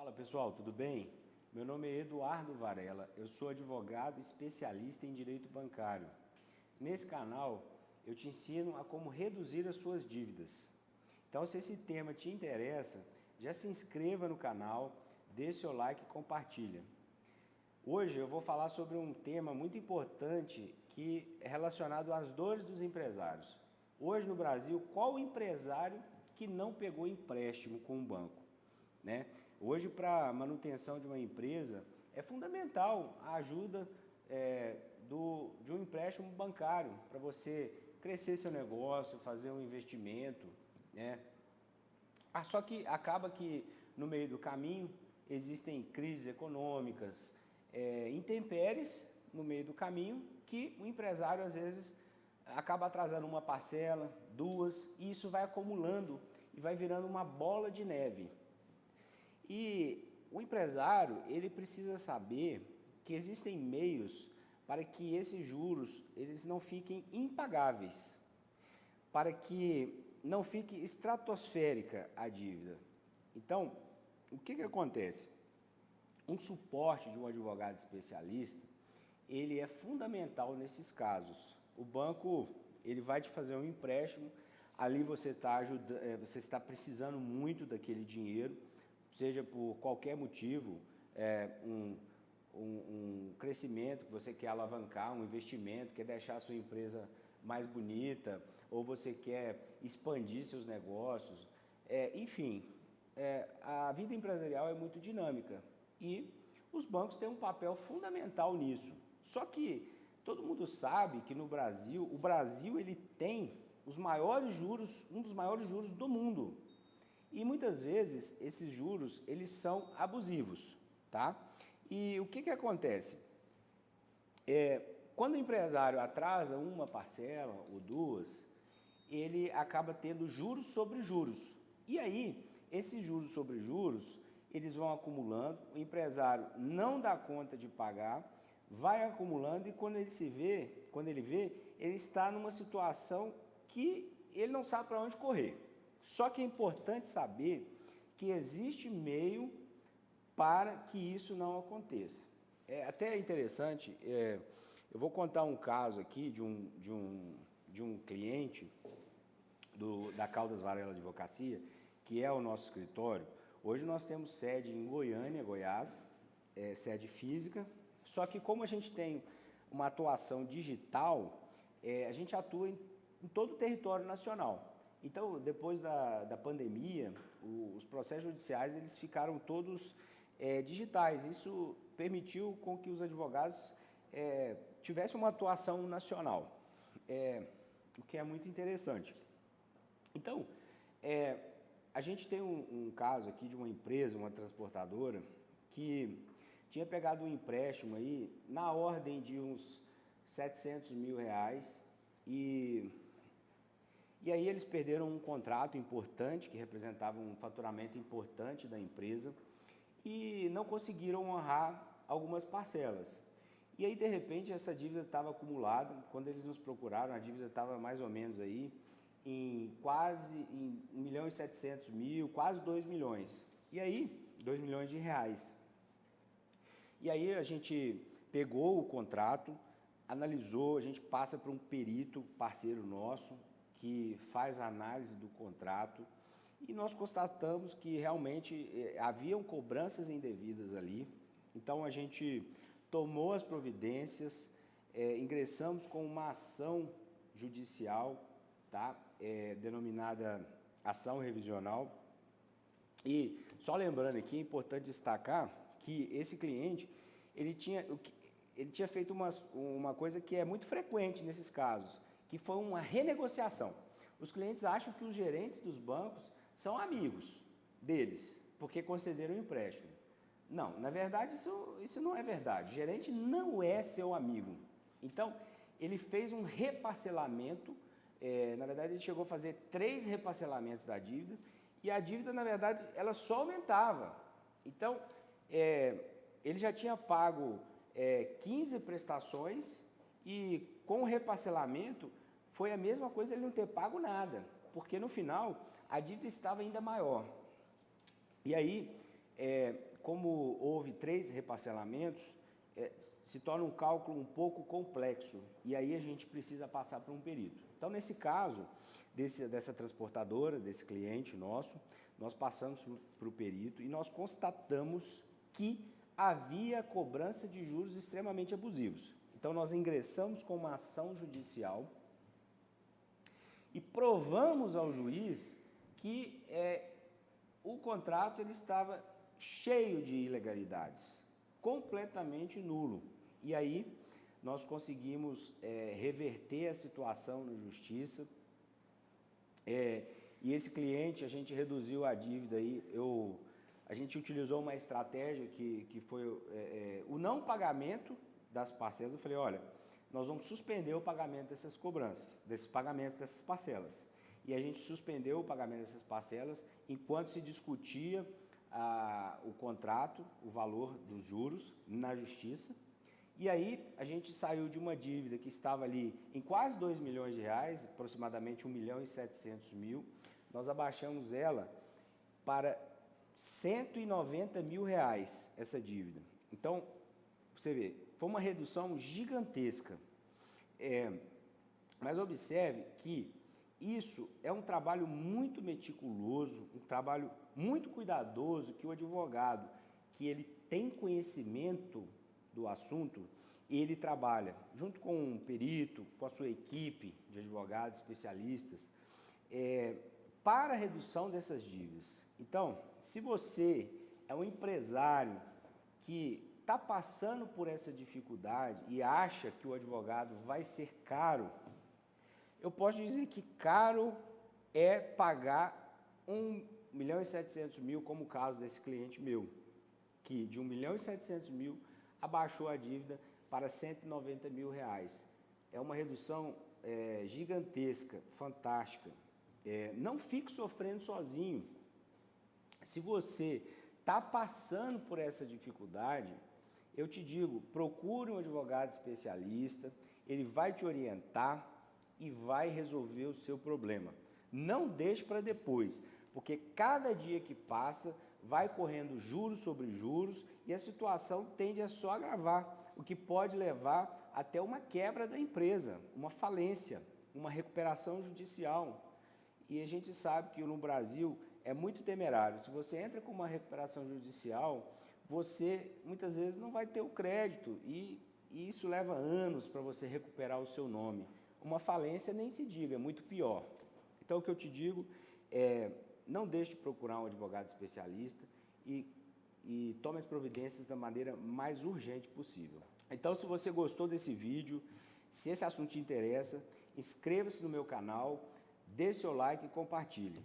Fala pessoal, tudo bem? Meu nome é Eduardo Varela, eu sou advogado especialista em direito bancário. Nesse canal eu te ensino a como reduzir as suas dívidas. Então se esse tema te interessa, já se inscreva no canal, dê seu like e compartilha. Hoje eu vou falar sobre um tema muito importante que é relacionado às dores dos empresários. Hoje no Brasil, qual o empresário que não pegou empréstimo com um banco? Hoje, para a manutenção de uma empresa, é fundamental a ajuda de um empréstimo bancário para você crescer seu negócio, fazer um investimento. Só que acaba que no meio do caminho existem crises econômicas, intempéries no meio do caminho que o empresário às vezes acaba atrasando uma parcela, duas, e isso vai acumulando e vai virando uma bola de neve. E o empresário, ele precisa saber que existem meios para que esses juros eles não fiquem impagáveis, para que não fique estratosférica a dívida. Então, o que acontece? Um suporte de um advogado especialista, ele é fundamental nesses casos. O banco, ele vai te fazer um empréstimo, ali você está precisando muito daquele dinheiro, seja por qualquer motivo, um crescimento que você quer alavancar, um investimento, quer deixar a sua empresa mais bonita, ou você quer expandir seus negócios, enfim, a vida empresarial é muito dinâmica e os bancos têm um papel fundamental nisso. Só que todo mundo sabe que no Brasil, o Brasil ele tem os maiores juros, um dos maiores juros do mundo. E muitas vezes esses juros eles são abusivos, tá? E o que acontece? Quando o empresário atrasa uma parcela ou duas, ele acaba tendo juros sobre juros. E aí, esses juros sobre juros, eles vão acumulando, o empresário não dá conta de pagar, vai acumulando e quando ele vê, ele está numa situação que ele não sabe para onde correr. Só que é importante saber que existe meio para que isso não aconteça. É até interessante, eu vou contar um caso aqui de um cliente da Caldas Varela Advocacia, que é o nosso escritório. Hoje nós temos sede em Goiânia, Goiás, sede física, só que como a gente tem uma atuação digital, a gente atua em todo o território nacional. Então, depois da pandemia, os processos judiciais eles ficaram todos digitais. Isso permitiu com que os advogados tivessem uma atuação nacional, o que é muito interessante. Então, a gente tem um caso aqui de uma empresa, uma transportadora, que tinha pegado um empréstimo aí na ordem de uns R$700 mil e aí eles perderam um contrato importante, que representava um faturamento importante da empresa, e não conseguiram honrar algumas parcelas. E aí, de repente, essa dívida estava acumulada, quando eles nos procuraram, a dívida estava mais ou menos aí em quase R$1.700.000, quase R$2 milhões. E aí, R$2 milhões. E aí a gente pegou o contrato, analisou, a gente passa para um perito parceiro nosso, que faz a análise do contrato e nós constatamos que realmente haviam cobranças indevidas ali. Então a gente tomou as providências, ingressamos com uma ação judicial, tá? Denominada ação revisional. E só lembrando aqui, é importante destacar que esse cliente ele tinha feito uma coisa que é muito frequente nesses casos, que foi uma renegociação. Os clientes acham que os gerentes dos bancos são amigos deles, porque concederam o empréstimo. Não, na verdade isso não é verdade. O gerente não é seu amigo. Então, ele fez um reparcelamento, na verdade ele chegou a fazer 3 reparcelamentos da dívida, e a dívida, na verdade, ela só aumentava. Então, ele já tinha pago 15 prestações, e com o reparcelamento foi a mesma coisa ele não ter pago nada, porque no final a dívida estava ainda maior. E aí, como houve 3 reparcelamentos, se torna um cálculo um pouco complexo, e aí a gente precisa passar por um perito. Então, nesse caso, dessa transportadora, desse cliente nosso, nós passamos para o perito e nós constatamos que havia cobrança de juros extremamente abusivos. Então, nós ingressamos com uma ação judicial e provamos ao juiz que o contrato ele estava cheio de ilegalidades, completamente nulo. E aí, nós conseguimos reverter a situação na justiça, e esse cliente, a gente reduziu a dívida aí, a gente utilizou uma estratégia que foi o não pagamento das parcelas. Eu falei, olha, nós vamos suspender o pagamento dessas cobranças, desse pagamento dessas parcelas. E a gente suspendeu o pagamento dessas parcelas enquanto se discutia o contrato, o valor dos juros na justiça. E aí a gente saiu de uma dívida que estava ali em quase 2 milhões de reais, aproximadamente 1.700.000, nós abaixamos ela para 190 mil reais, essa dívida. Então, você vê, foi uma redução gigantesca. Mas observe que isso é um trabalho muito meticuloso, um trabalho muito cuidadoso, que o advogado, que ele tem conhecimento do assunto, ele trabalha junto com um perito, com a sua equipe de advogados especialistas, para a redução dessas dívidas. Então, se você é um empresário que está passando por essa dificuldade e acha que o advogado vai ser caro, eu posso dizer que caro é pagar 1.700.000, como o caso desse cliente meu, que de 1.700.000 abaixou a dívida para 190 mil reais. É uma redução gigantesca, fantástica. Não fique sofrendo sozinho. Se você está passando por essa dificuldade, eu te digo, procure um advogado especialista, ele vai te orientar e vai resolver o seu problema. Não deixe para depois, porque cada dia que passa vai correndo juros sobre juros e a situação tende a só agravar, o que pode levar até uma quebra da empresa, uma falência, uma recuperação judicial. E a gente sabe que no Brasil é muito temerário. Se você entra com uma recuperação judicial, você muitas vezes não vai ter o crédito e isso leva anos para você recuperar o seu nome. Uma falência nem se diga, é muito pior. Então, o que eu te digo é, não deixe de procurar um advogado especialista e tome as providências da maneira mais urgente possível. Então, se você gostou desse vídeo, se esse assunto te interessa, inscreva-se no meu canal, dê seu like e compartilhe.